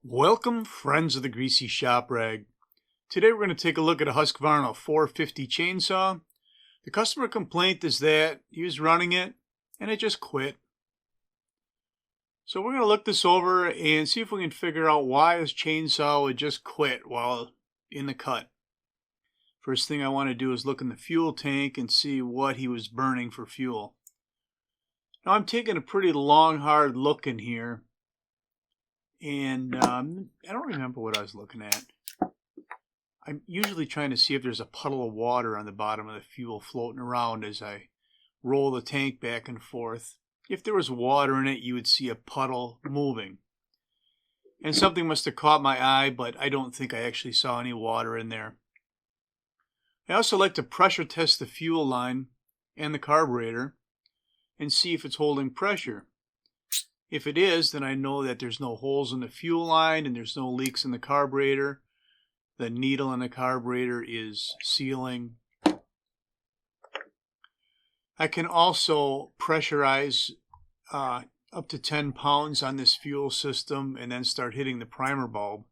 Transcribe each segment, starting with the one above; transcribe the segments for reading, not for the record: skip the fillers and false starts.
Welcome, friends of the Greasy Shop Rag. Today we're going to take a look at a Husqvarna 450 chainsaw. The customer complaint is that he was running it and it just quit. So we're going to look this over and see if we can figure out why his chainsaw would just quit while in the cut. First thing I want to do is look in the fuel tank and see what he was burning for fuel. Now I'm taking a pretty long, hard look in here. And I don't remember what I was looking at. I'm usually trying to see if there's a puddle of water on the bottom of the fuel floating around as I roll the tank back and forth. If there was water in it, you would see a puddle moving. And something must have caught my eye, but I don't think I actually saw any water in there. I also like to pressure test the fuel line and the carburetor and see if it's holding pressure. If it is, then I know that there's no holes in the fuel line and there's no leaks in the carburetor. The needle in the carburetor is sealing. I can also pressurize up to 10 pounds on this fuel system and then start hitting the primer bulb.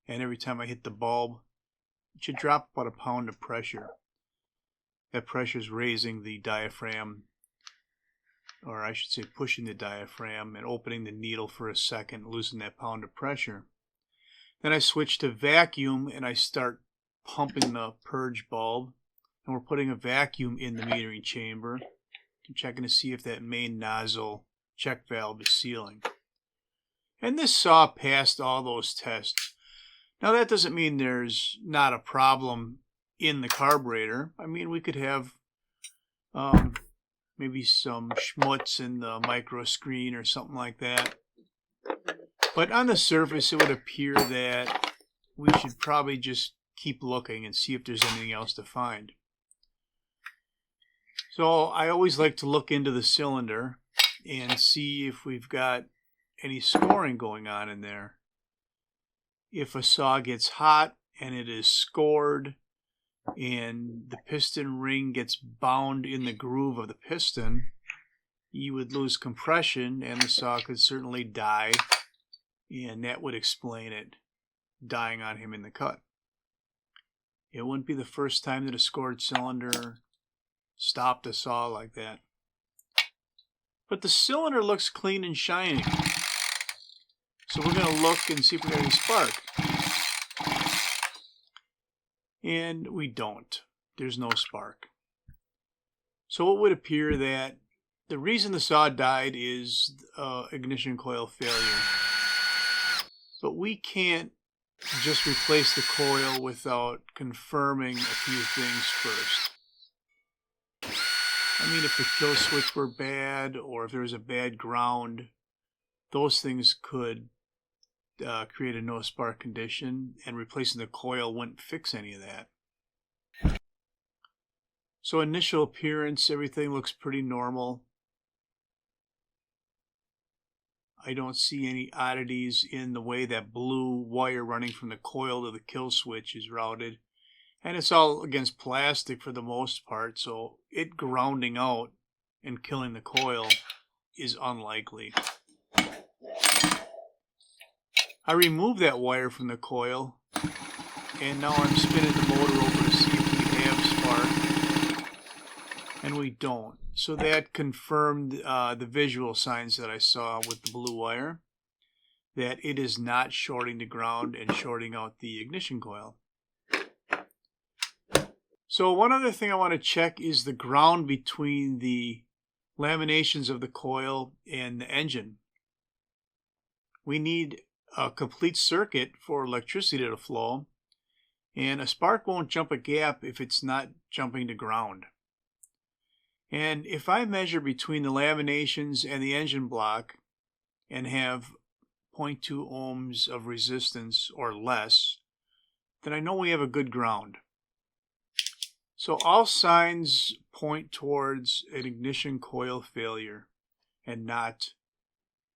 And every time I hit the bulb, it should drop about a pound of pressure. That pressure is raising the diaphragm, or I should say pushing the diaphragm and opening the needle for a second, losing that pound of pressure. Then I switch to vacuum and I start pumping the purge bulb. And we're putting a vacuum in the metering chamber. I'm checking to see if that main nozzle check valve is sealing. And this saw passed all those tests. Now that doesn't mean there's not a problem in the carburetor. I mean, we could have maybe some schmutz in the micro screen or something like that. But on the surface, it would appear that we should probably just keep looking and see if there's anything else to find. So I always like to look into the cylinder and see if we've got any scoring going on in there. If a saw gets hot and it is scored, and the piston ring gets bound in the groove of the piston, you would lose compression and the saw could certainly die, and that would explain it dying on him in the cut. It wouldn't be the first time that a scored cylinder stopped a saw like that. But the cylinder looks clean and shiny. So we're going to look and see if we got any spark. And we don't. There's no spark. So it would appear that the reason the saw died is ignition coil failure. But we can't just replace the coil without confirming a few things first. I mean, if the kill switch were bad or if there was a bad ground, those things could create a no spark condition, and replacing the coil wouldn't fix any of that. So initial appearance, everything looks pretty normal. I don't see any oddities in the way that blue wire running from the coil to the kill switch is routed. And it's all against plastic for the most part, so it grounding out and killing the coil is unlikely. I removed that wire from the coil, and now I'm spinning the motor over to see if we have spark, and we don't. So that confirmed the visual signs that I saw with the blue wire, that it is not shorting the ground and shorting out the ignition coil. So one other thing I want to check is the ground between the laminations of the coil and the engine. We need a complete circuit for electricity to flow, and a spark won't jump a gap if it's not jumping to ground. And if I measure between the laminations and the engine block and have 0.2 ohms of resistance or less, then I know we have a good ground. So all signs point towards an ignition coil failure and not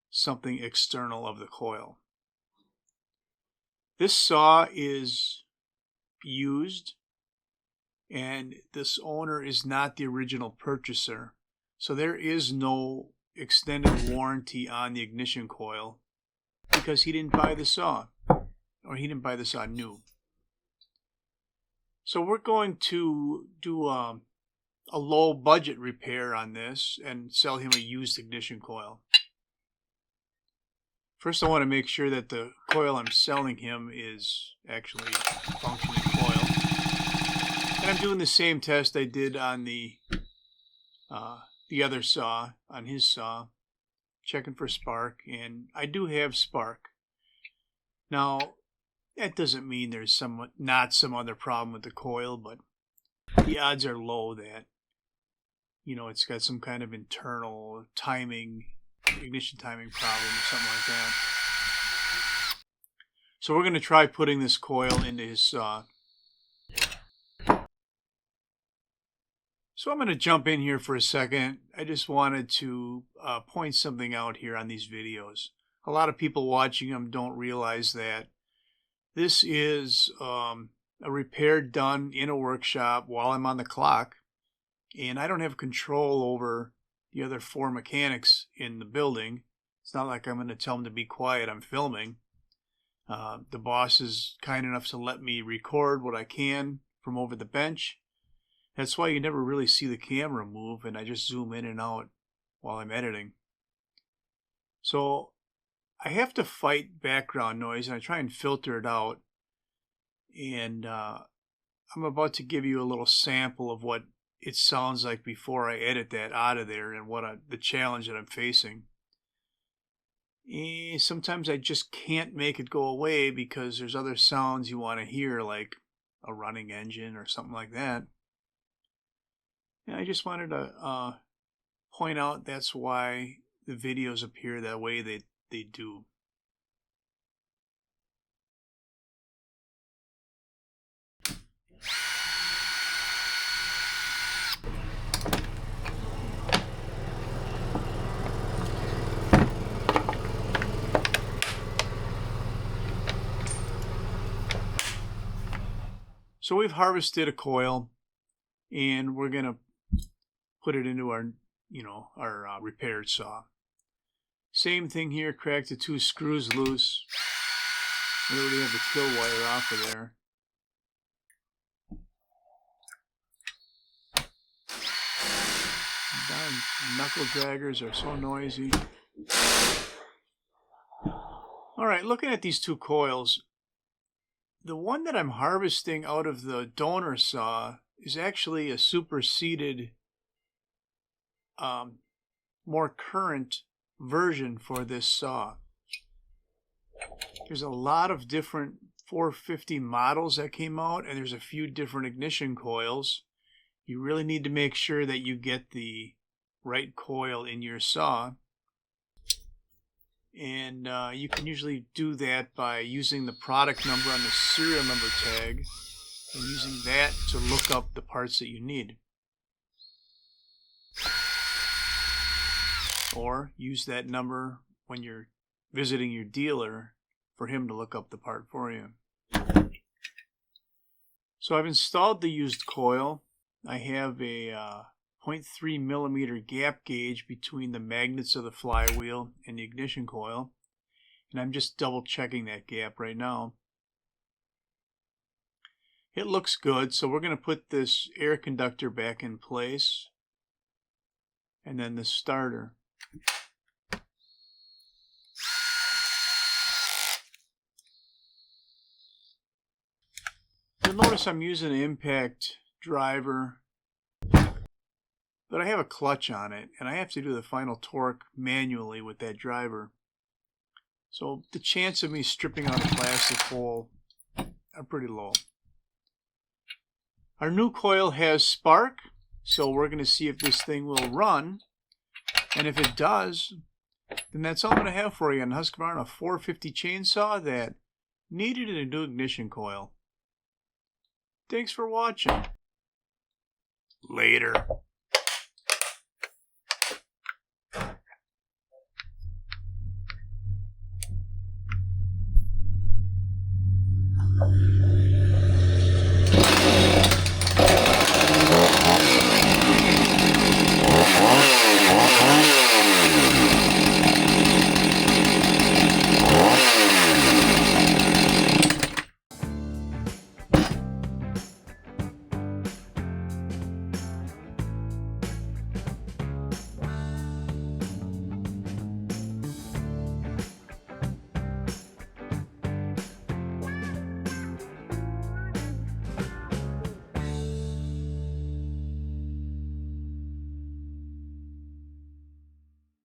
something external of the coil. This saw is used, and this owner is not the original purchaser. So there is no extended warranty on the ignition coil. because he didn't buy the saw, or he didn't buy the saw new. So we're going to do a low budget repair on this and sell him a used ignition coil. First, I want to make sure that the coil I'm selling him is actually a functioning coil. And I'm doing the same test I did on the other saw, on his saw, checking for spark, and I do have spark. Now, that doesn't mean there's not some other problem with the coil, but the odds are low that, you know, it's got some kind of internal ignition timing problem or something like that. So we're going to try putting this coil into his saw. So I'm going to jump in here for a second. I just wanted to point something out here on these videos. A lot of people watching them don't realize that this is a repair done in a workshop while I'm on the clock, and I don't have control over the other 4 mechanics in the building. It's not like I'm going to tell them to be quiet. I'm filming. The boss is kind enough to let me record what I can from over the bench. That's why you never really see the camera move, and I just zoom in and out while I'm editing. So I have to fight background noise, and I try and filter it out. And I'm about to give you a little sample of what it sounds like before I edit that out of there, and the challenge that I'm facing. Sometimes I just can't make it go away because there's other sounds you want to hear, like a running engine or something like that. And I just wanted to point out that's why the videos appear that way they do. So we've harvested a coil, and we're going to put it into our repaired saw. Same thing here, cracked the 2 screws loose. We already have the kill wire off of there. Knuckle draggers are so noisy. Alright, looking at these 2 coils, the one that I'm harvesting out of the donor saw is actually a superseded, more current version for this saw. There's a lot of different 450 models that came out, and there's a few different ignition coils. You really need to make sure that you get the right coil in your saw. And you can usually do that by using the product number on the serial number tag and using that to look up the parts that you need. Or use that number when you're visiting your dealer for him to look up the part for you. So I've installed the used coil. I have a 0.3 millimeter gap gauge between the magnets of the flywheel and the ignition coil, and I'm just double checking that gap right now. It looks good, so we're going to put this air conductor back in place, and then the starter. You'll notice I'm using an impact driver, but I have a clutch on it, and I have to do the final torque manually with that driver. So the chance of me stripping out a plastic hole are pretty low. Our new coil has spark, so we're going to see if this thing will run. And if it does, then that's all I'm going to have for you on Husqvarna 450 chainsaw that needed a new ignition coil. Thanks for watching. Later.